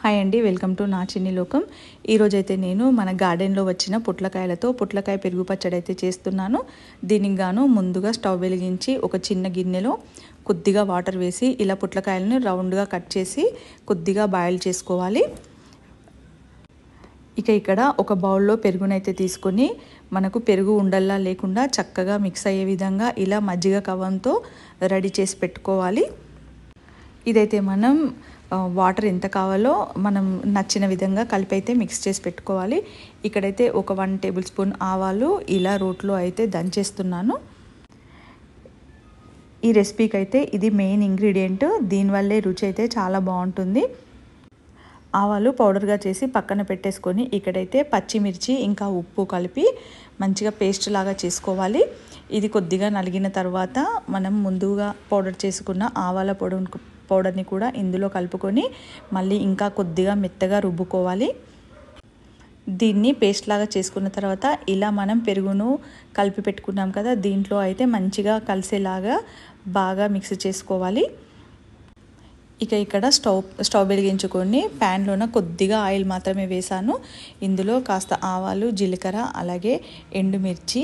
Hi అండి, welcome to నా చిన్ని లోకం. ఈరోజైతే నేను మన గార్డెన్లో వచ్చిన పుట్లకాయలతో పుట్లకాయ పెరుగు పచ్చడి అయితే చేస్తున్నాను. దీనికి గాను ముందుగా స్టవ్ వెలిగించి ఒక చిన్న గిన్నెలో కొద్దిగా వాటర్ వేసి ఇలా పుట్లకాయలను రౌండ్గా కట్ చేసి కొద్దిగా బాయిల్ చేసుకోవాలి. ఇక్కడ ఒక బౌల్లో పెరుగునైతే తీసుకొని మనకు పెరుగు ఉండల్లా లేకుండా చక్కగా మిక్స్ అయ్యే విధంగా ఇలా మజ్జిగ కవ్వంతో రెడీ చేసి పెట్టుకోవాలి. ఇదైతే మనం వాటర్ ఎంత కావాలో మనం నచ్చిన విధంగా కలిపి అయితే మిక్స్ చేసి పెట్టుకోవాలి. ఇక్కడైతే ఒక 1 టేబుల్ స్పూన్ ఆవాలు ఇలా రోట్లో అయితే దంచేస్తున్నాను. ఈ రెసిపీకి అయితే ఇది మెయిన్ ఇంగ్రీడియంట్, దీనివల్లే రుచి అయితే చాలా బాగుంటుంది. ఆవాలు పౌడర్గా చేసి పక్కన పెట్టేసుకొని ఇక్కడైతే పచ్చిమిర్చి ఇంకా ఉప్పు కలిపి మంచిగా పేస్ట్ లాగా చేసుకోవాలి. ఇది కొద్దిగా నలిగిన తర్వాత మనం ముందుగా పౌడర్ చేసుకున్న ఆవాల పౌడర్ని కూడా ఇందులో కలుపుకొని మళ్ళీ ఇంకా కొద్దిగా మెత్తగా రుబ్బుకోవాలి. దీన్ని పేస్ట్ లాగా చేసుకున్న తర్వాత ఇలా మనం పెరుగును కలిపి పెట్టుకున్నాం కదా, దీంట్లో అయితే మంచిగా కలిసేలాగా బాగా మిక్స్ చేసుకోవాలి. ఇక్కడ స్టవ్ వెలిగించుకొని ప్యాన్లోన కొద్దిగా ఆయిల్ మాత్రమే వేసాను. ఇందులో కాస్త ఆవాలు, జీలకర్ర, అలాగే ఎండుమిర్చి,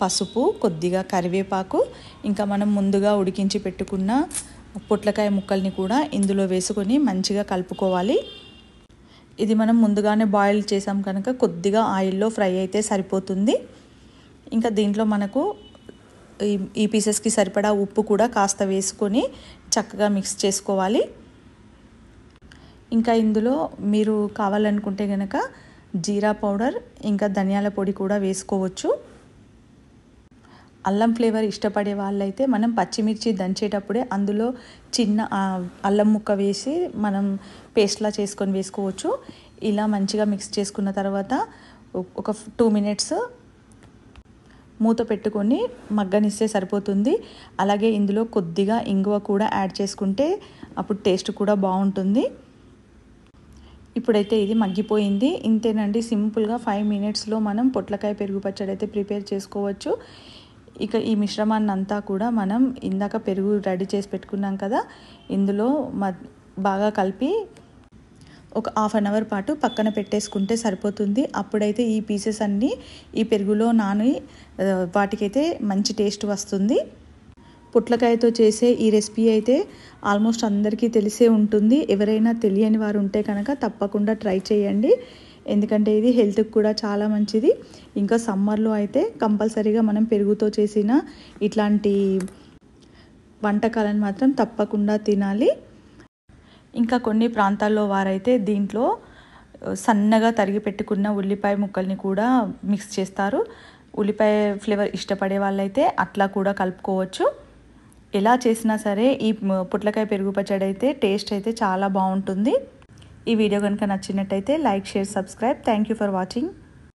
పసుపు, కొద్దిగా కరివేపాకు, ఇంకా మనం ముందుగా ఉడికించి పెట్టుకున్న పొట్లకాయ ముక్కల్ని కూడా ఇందులో వేసుకొని మంచిగా కలుపుకోవాలి. ఇది మనం ముందుగానే బాయిల్ చేసాం కనుక కొద్దిగా ఆయిల్లో ఫ్రై అయితే సరిపోతుంది. ఇంకా దీంట్లో మనకు ఈ పీసెస్కి సరిపడా ఉప్పు కూడా కాస్త వేసుకొని చక్కగా మిక్స్ చేసుకోవాలి. ఇంకా ఇందులో మీరు కావాలనుకుంటే కనుక జీరా పౌడర్ ఇంకా ధనియాల పొడి కూడా వేసుకోవచ్చు. అల్లం ఫ్లేవర్ ఇష్టపడే వాళ్ళైతే మనం పచ్చిమిర్చి దంచేటప్పుడే అందులో చిన్న అల్లం ముక్క వేసి మనం పేస్ట్లా చేసుకొని వేసుకోవచ్చు. ఇలా మంచిగా మిక్స్ చేసుకున్న తర్వాత ఒక 2 మినిట్స్ మూత పెట్టుకొని మగ్గనిస్తే సరిపోతుంది. అలాగే ఇందులో కొద్దిగా ఇంగువ కూడా యాడ్ చేసుకుంటే అప్పుడు టేస్ట్ కూడా బాగుంటుంది. ఇప్పుడైతే ఇది మగ్గిపోయింది. ఇంతేనండి, సింపుల్గా 5 మినిట్స్లో మనం పొట్లకాయ పెరుగు పచ్చడి అయితే ప్రిపేర్ చేసుకోవచ్చు. ఈ మిశ్రమాన్ని అంతా కూడా మనం ఇందాక పెరుగు రెడీ చేసి పెట్టుకున్నాం కదా, ఇందులో బాగా కలిపి ఒక 1/2 అవర్ పాటు పక్కన పెట్టేసుకుంటే సరిపోతుంది. అప్పుడైతే ఈ పీసెస్ అన్నీ ఈ పెరుగులో నాని వాటికైతే మంచి టేస్ట్ వస్తుంది. పొట్లకాయతో చేసే ఈ రెసిపీ అయితే ఆల్మోస్ట్ అందరికీ తెలిసే ఉంటుంది. ఎవరైనా తెలియని వారు ఉంటే కనుక తప్పకుండా ట్రై చేయండి, ఎందుకంటే ఇది హెల్త్కి కూడా చాలా మంచిది. ఇంకా సమ్మర్లో అయితే కంపల్సరీగా మనం పెరుగుతో చేసిన ఇట్లాంటి వంటకాలను మాత్రం తప్పకుండా తినాలి. ఇంకా కొన్ని ప్రాంతాల్లో వారైతే దీంట్లో సన్నగా తరిగి పెట్టుకున్న ఉల్లిపాయ ముక్కల్ని కూడా మిక్స్ చేస్తారు. ఉల్లిపాయ ఫ్లేవర్ ఇష్టపడే వాళ్ళైతే అట్లా కూడా కలుపుకోవచ్చు. ఎలా చేసినా సరే ఈ పొట్లకాయ పెరుగు పచ్చడి అయితే టేస్ట్ అయితే చాలా బాగుంటుంది. ఈ వీడియో కనుక నచ్చినట్టయితే like, share, subscribe. Thank you for watching.